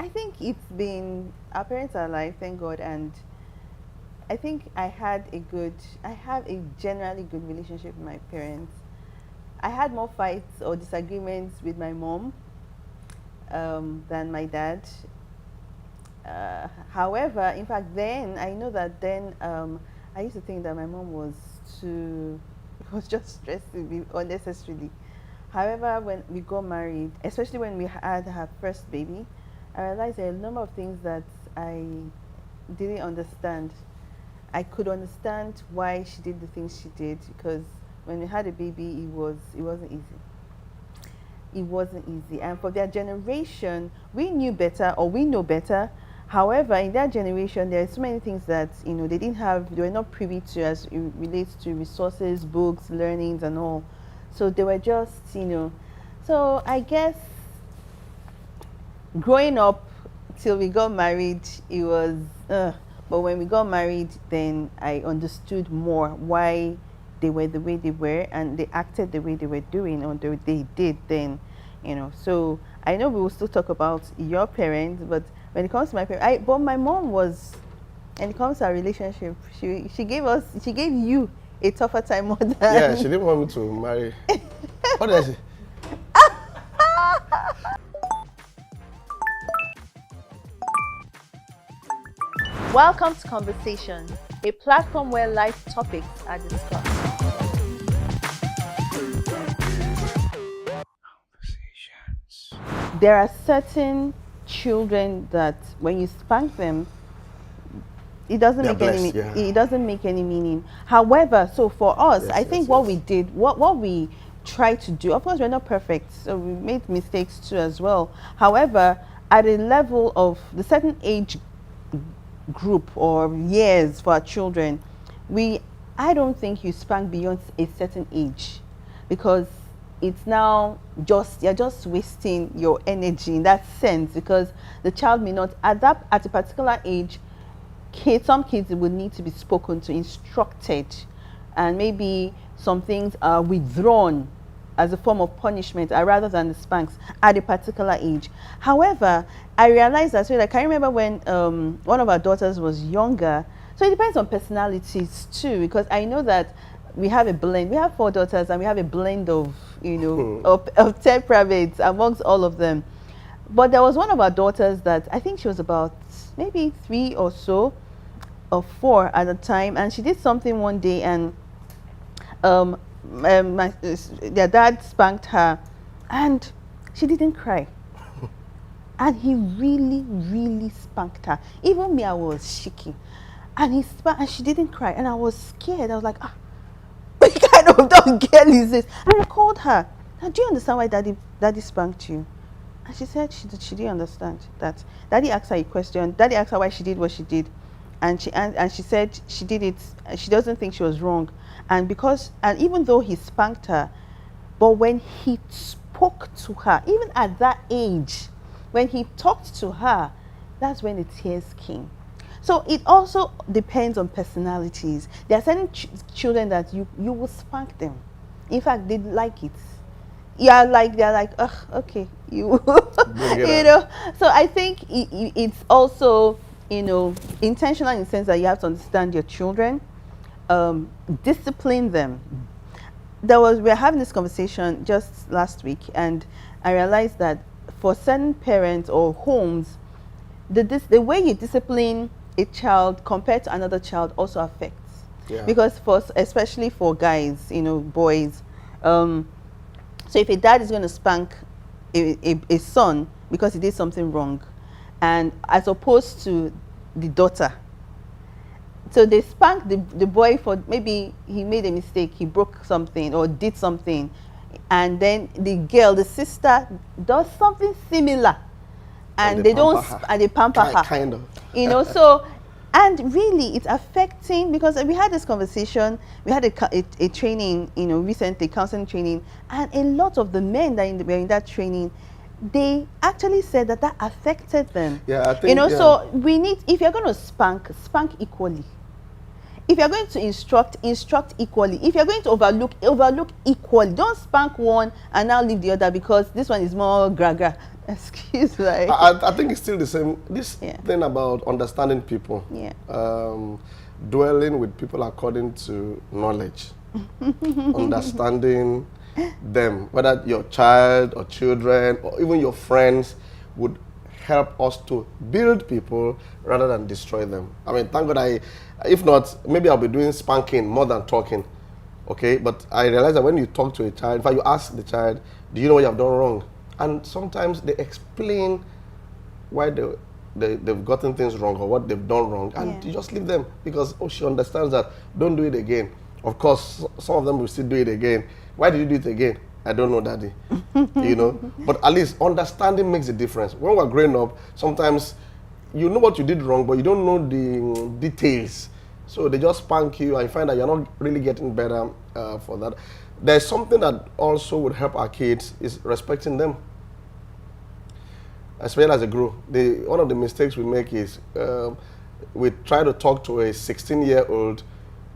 I think our parents are alive, thank God, and I think I have a generally good relationship with my parents. I had more fights or disagreements with my mom than my dad. However, in fact, then I know that then I used to think that my mom was too was just stressing me unnecessarily. However, when we got married, especially when we had her first baby, I realized there are a number of things that I didn't understand. I could understand why she did the things she did because when we had a baby, it wasn't easy. It wasn't easy, and for their generation, we knew better or we know better. However, in that generation, there are so many things that they didn't have, they were not privy to as it relates to resources, books, learnings, and all. So they were just. So I guess growing up till we got married, it was. But when we got married, then I understood more why they were the way they were and they acted the way they were doing or they did then. So I know we will still talk about your parents, but when it comes to my parents, but my mom was, when it comes to our relationship, she gave you a tougher time more than. Yeah, she didn't want me to marry. What did I say? Welcome to Conversation, a platform where life topics are discussed. There are certain children that when you spank them, it doesn't make any meaning. However, so for us, I think what we did, what we tried to do, of course we're not perfect, so we made mistakes too as well. However, at a level of the certain age group or years for our children, I don't think you spank beyond a certain age, because it's now you're just wasting your energy in that sense, because the child may not adapt at a particular age. Some kids will need to be spoken to, instructed, and maybe some things are withdrawn as a form of punishment rather than the spanks at a particular age. However, I realized that, so like I remember when one of our daughters was younger, so it depends on personalities too, because I know that we have a blend. We have 4 daughters and we have a blend of, of temperaments amongst all of them. But there was one of our daughters that I think she was about maybe 3 or so, or 4 at the time, and she did something one day, and their dad spanked her, and she didn't cry. And he really, really spanked her. Even me, I was shaking. And he spanked, and she didn't cry, and I was scared. I was like, what kind of dumb girl is this? And I called her. Now, do you understand why daddy spanked you? And she said she didn't understand that. Daddy asked her a question. Daddy asked her why she did what she did, and she said she did it. She doesn't think she was wrong, and even though he spanked her, but when he spoke to her, even at that age, when he talked to her, that's when the tears came. So it also depends on personalities. There are certain children that you will spank them. In fact, they like it. They're like, ugh, okay, you know. So I think it's also intentional in the sense that you have to understand your children, discipline them. We were having this conversation just last week, and I realized that for certain parents or homes, the way you discipline a child compared to another child also affects. Yeah. Because especially for guys, boys, so if a dad is going to spank a son because he did something wrong, and as opposed to the daughter, so they spank the boy for maybe he made a mistake, he broke something or did something, and then the sister does something similar, and they pamper her. Kind of. So, and really it's affecting, because we had this conversation, we had a training, recently, counseling training, and a lot of the men that were in that training, they actually said that affected them. Yeah, I think, so we need, if you're going to spank equally. If you're going to instruct equally. If you're going to overlook equally. Don't spank one and now leave the other because this one is more gragra. Excuse me. I think it's still the same. This thing about understanding people. Yeah. Dwelling with people according to knowledge. Understanding them, whether your child or children or even your friends, would help us to build people rather than destroy them. I mean, thank God if not, maybe I'll be doing spanking more than talking. Okay, but I realize that when you talk to a child, in fact, you ask the child, do you know what you have done wrong? And sometimes they explain why they've gotten things wrong or what they've done wrong, and you just leave them because she understands that, don't do it again. Of course, some of them will still do it again. Why did you do it again? I don't know, Daddy. You know, but at least understanding makes a difference. When we're growing up, sometimes you know what you did wrong, but you don't know the details. So they just spank you and you find that you're not really getting better for that. There's something that also would help our kids is respecting them. Especially as they grow. One of the mistakes we make is we try to talk to a 16-year-old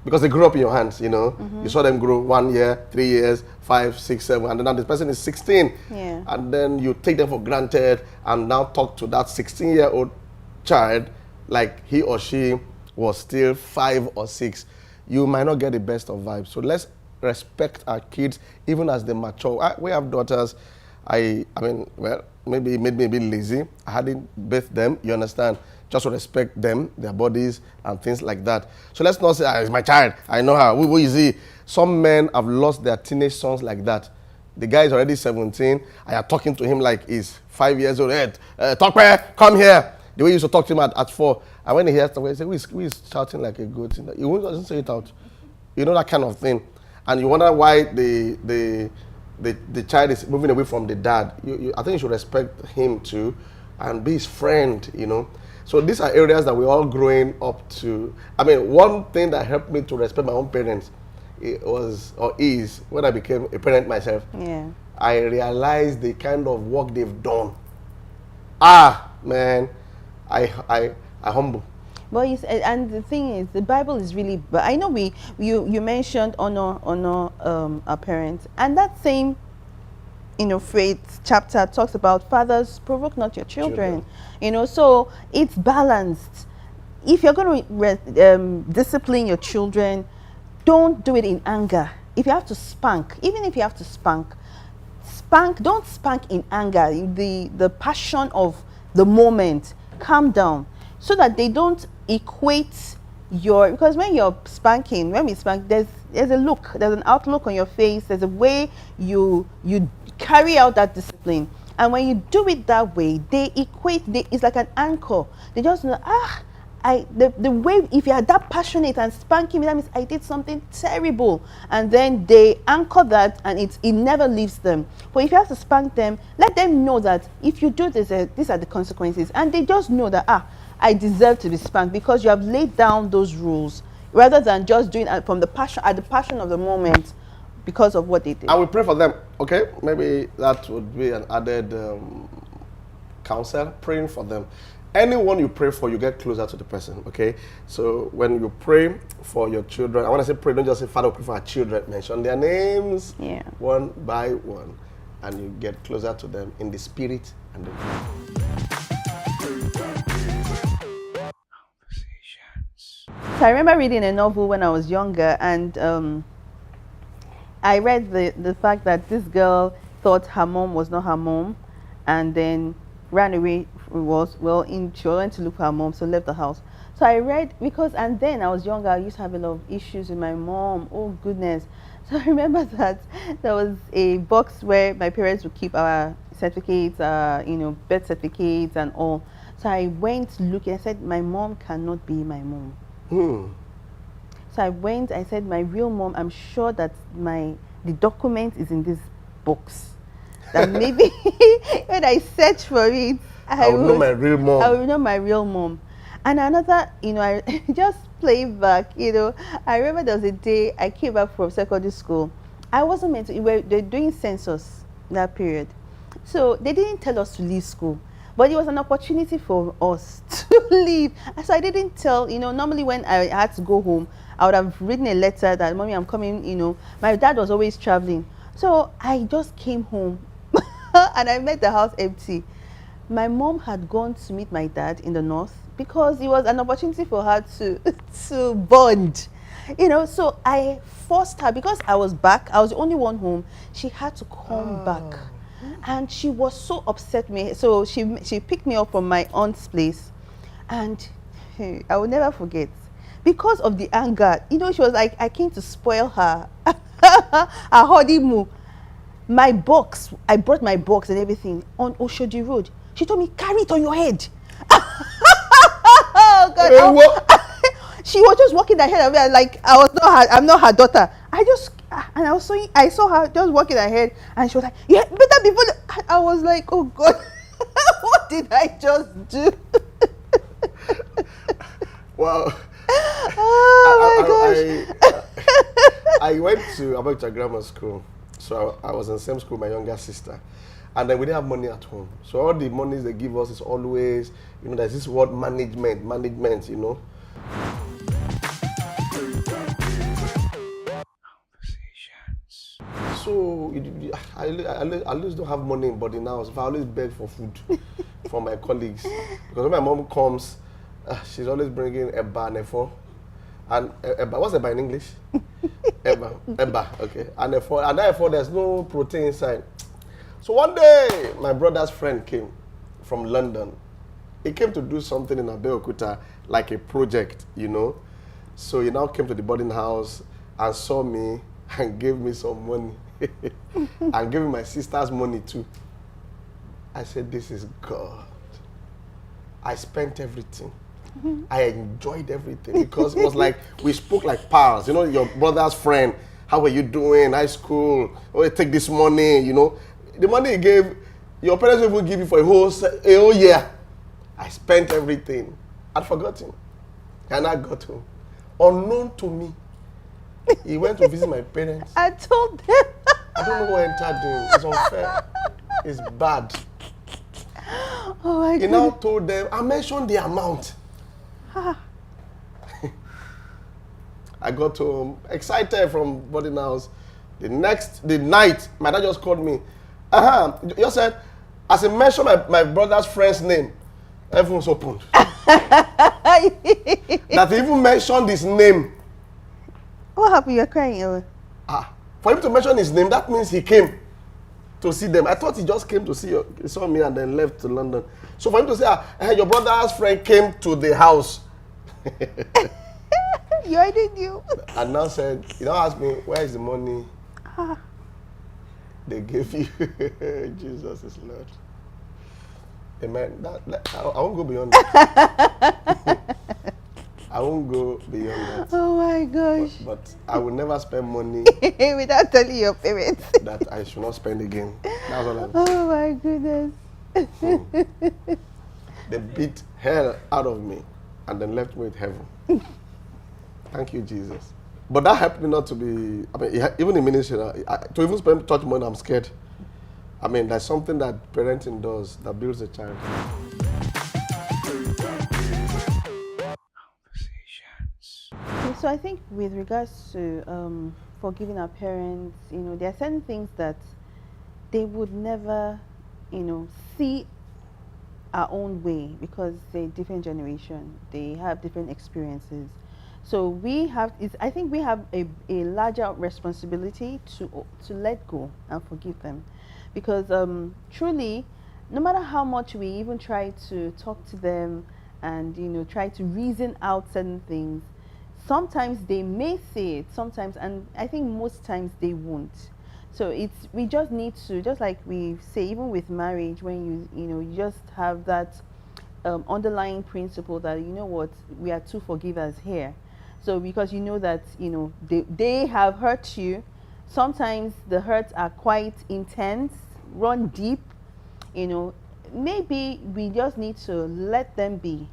because they grew up in your hands, you know. You saw them grow 1 year, 3 years, 5, 6, 7, and then now this person is 16. Yeah. And then you take them for granted and now talk to that 16-year-old child like he or she was still 5 or 6. You might not get the best of vibes. So let's respect our kids even as they mature. We have daughters. I mean, well, maybe it made me a bit lazy. I hadn't bathed them, you understand? Just to respect them, their bodies, and things like that. So let's not say, it's my child, I know her. Who is he? Some men have lost their teenage sons like that. The guy is already 17, and you're talking to him like he's 5 years old. Hey, Tokpe, come here. The way you used to talk to him at 4. And when he hears Tokpe, he says, who is shouting like a goat? He doesn't say it out. You know, that kind of thing. And you wonder why the child is moving away from the dad. I think you should respect him too and be his friend, you know. So these are areas that we're all growing up to. I mean, one thing that helped me to respect my own parents is when I became a parent myself. Yeah. I realized the kind of work they've done. Man, I humble. Well, and the thing is, the Bible is really. But I know you mentioned honor our parents, and that same, phrase chapter talks about fathers provoke not your children. You know, so it's balanced. If you're going to discipline your children, don't do it in anger. If you have to spank, even if you have to spank, don't spank in anger. The passion of the moment. Calm down, so that they don't equate because when you're spanking, when we spank, there's a look, there's an outlook on your face, there's a way you carry out that discipline, and when you do it that way, it's like an anchor. They just know, the way, if you are that passionate and spanking me, that means I did something terrible, and then they anchor that, and it never leaves them. But if you have to spank them, let them know that if you do this, these are the consequences, and they just know that I deserve to be spanked, because you have laid down those rules rather than just doing it from the passion of the moment because of what they did. I will pray for them. Okay, maybe that would be an added counsel, praying for them. Anyone you pray for, you get closer to the person, okay? So when you pray for your children, I want to say pray, don't just say, Father, pray for our children. Mention their names one by one, and you get closer to them in the spirit and the So I remember reading a novel when I was younger, and I read the fact that this girl thought her mom was not her mom, and then ran away. She went to look for her mom, so left the house. So I read, and then I was younger, I used to have a lot of issues with my mom. Oh goodness. So I remember that there was a box where my parents would keep our certificates, birth certificates and all. So I went looking, I said, my mom cannot be my mom. So I said, my real mom, I'm sure that the document is in this box. That maybe when I search for it, I will know my real mom. I will know my real mom. And another, I just play back, I remember there was a day I came back from secondary school. I wasn't meant to, they're doing census that period. So they didn't tell us to leave school, but it was an opportunity for us to leave. So I didn't tell, normally when I had to go home, I would have written a letter that, Mommy, I'm coming, my dad was always traveling. So I just came home. And I met the house empty. My mom had gone to meet my dad in the north because it was an opportunity for her to to bond. So I forced her because I was back. I was the only one home. She had to come back, and she was so upset with me. So she picked me up from my aunt's place, and I will never forget because of the anger. She was like, I came to spoil her her honeymoon. My box, I brought my box and everything on Oshodi Road. She told me, carry it on your head. Oh God! She was just walking ahead of me, like I'm not her daughter. I saw her just walking ahead, and she was like, "Yeah, better before." I was like, "Oh God, what did I just do?" Wow. Oh my gosh! I went to grammar school, so I was in the same school with my younger sister, and then we didn't have money at home. So all the monies they give us is always, there's this word management. So I always don't have money in body now, so I always beg for food from my colleagues, because when my mom comes, she's always bringing eba and efo. And eba, what's eba in English? Eba, okay. And efo, and that efo, there's no protein inside. So one day, my brother's friend came from London. He came to do something in Abeokuta, like a project, So he now came to the boarding house and saw me and gave me some money. And gave me my sister's money too. I said, this is God. I spent everything. I enjoyed everything because it was like we spoke like pals. Your brother's friend. How are you doing? High school. Oh, take this money. The money he gave, your parents will give you for a whole year. I spent everything. I'd forgotten. And I got home. Unknown to me, he went to visit my parents. I told them. I don't know what entered him. It's unfair. It's bad. Oh my God. He now told them, I mentioned the amount. I got home, excited from boarding house. The night, my dad just called me. You said, as I mentioned my brother's friend's name, everyone's opened. That he even mentioned his name. What happened? You're crying. For him to mention his name, that means he came to see them. I thought he just came to see you. He saw me and then left to London. So for him to say, your brother's friend came to the house. You already knew. And now said, asked me, where is the money they gave you? Jesus is Lord. Amen. I won't go beyond that. I won't go beyond that. Oh my gosh. But I will never spend money without telling your parents that I should not spend again. That's all I'm saying. Oh my goodness. They beat hell out of me and then left me with heaven. Thank you, Jesus. But that helped me not to be, even in ministry, to even spend church money, I'm scared. There's something that parenting does that builds a child. So I think with regards to forgiving our parents, there are certain things that they would never, see our own way because they're different generation. They have different experiences. So I think we have a larger responsibility to let go and forgive them, because truly, no matter how much we even try to talk to them and try to reason out certain things, sometimes they may say it, sometimes, and I think most times they won't. So we just need to, just like we say, even with marriage, when you just have that underlying principle that what, we are two forgivers here. So because that they have hurt you, sometimes the hurts are quite intense, run deep. Maybe we just need to let them be.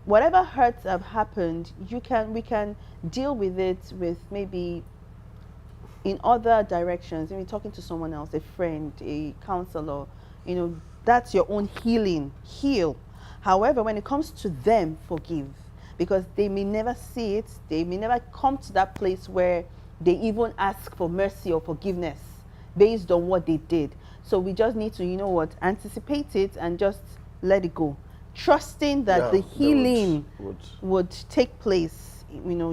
Whatever hurts have happened, we can deal with it with maybe in other directions. Maybe talking to someone else, a friend, a counselor. That's your own healing. Heal. However, when it comes to them, forgive. Because they may never see it, they may never come to that place where they even ask for mercy or forgiveness based on what they did. So we just need to, you know what, anticipate it and just let it go, trusting that the healing would take place, you know,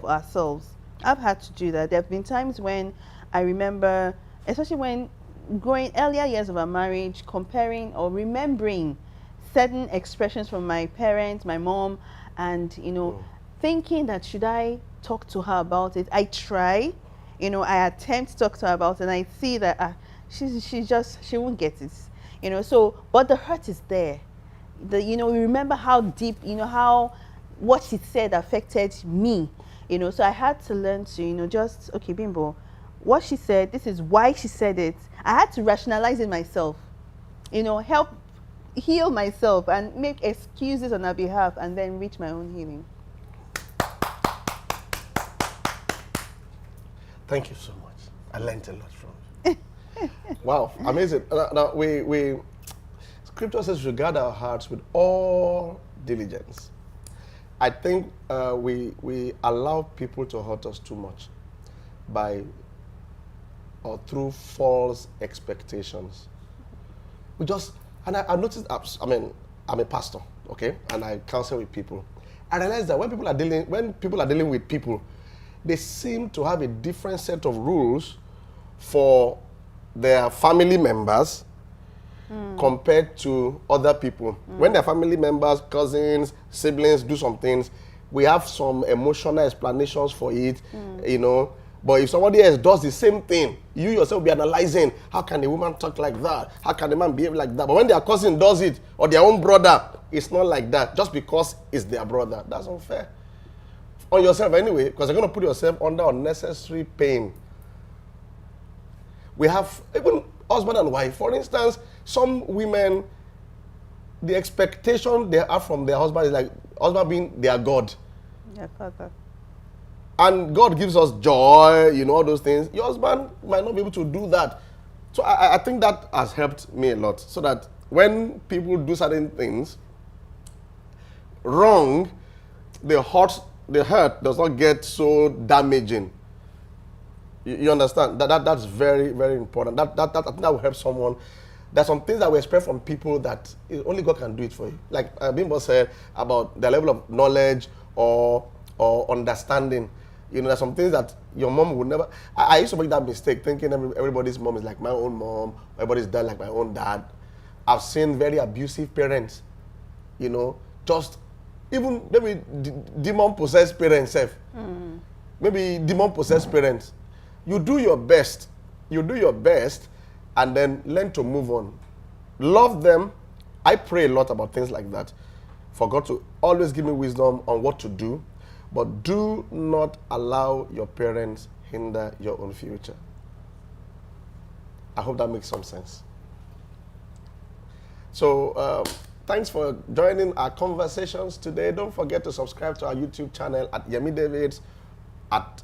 ourselves. I've had to do that. There have been times when I remember, especially when growing earlier years of our marriage, comparing or remembering certain expressions from my parents, my mom, and, you know, thinking that should I talk to her about it? I try, you know, I attempt to talk to her about it, and I see that she won't get it, you know. So, but the hurt is there. You know, we remember how deep, you know, how what she said affected me, you know. So I had to learn to, you know, just, okay, Bimbo, what she said, this is why she said it. I had to rationalize it myself, you know, help heal myself and make excuses on her behalf, and then reach my own healing. Thank you so much. I learned a lot from you. Wow, amazing. Now, Scripture says, regard our hearts with all diligence. I think we allow people to hurt us too much through false expectations. And I noticed, I'm a pastor, okay, and I counsel with people. I realized that when people are dealing with people, they seem to have a different set of rules for their family members compared to other people. When their family members, cousins, siblings do some things, we have some emotional explanations for it, you know. But if somebody else does the same thing, you yourself will be analyzing, how can a woman talk like that? How can a man behave like that? But when their cousin does it, or their own brother, it's not like that, just because it's their brother. That's unfair. On yourself anyway, because you're going to put yourself under unnecessary pain. We have, even husband and wife, for instance, some women, the expectation they have from their husband is like, husband being their God. Yeah, father. And God gives us joy, you know, all those things. Your husband might not be able to do that. So I think that has helped me a lot. So that when people do certain things wrong, the hurt does not get so damaging. You understand? That's very, very important. That will help someone. There's some things that we expect from people that only God can do it for you. Like Bimbo said about the level of knowledge or understanding. You know, there's some things that your mom would never. I used to make that mistake, thinking everybody's mom is like my own mom, everybody's dad like my own dad. I've seen very abusive parents, you know, just even maybe demon-possessed parents. Maybe demon-possessed parents. You do your best, and then learn to move on. Love them. I pray a lot about things like that, for God to always give me wisdom on what to do. But do not allow your parents hinder your own future. I hope that makes some sense. So, thanks for joining our conversations today. Don't forget to subscribe to our YouTube channel at Yemi Davids, at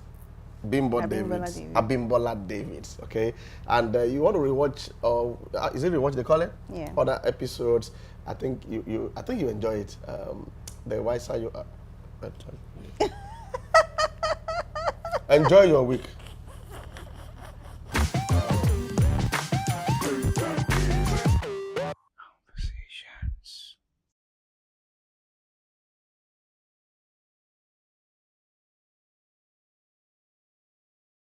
Bimbo Davids, Abimbola Davids, okay? And you want to rewatch, is it rewatch they call it? Yeah. Other episodes. I think you enjoy it. The wiser you are. Enjoy your week.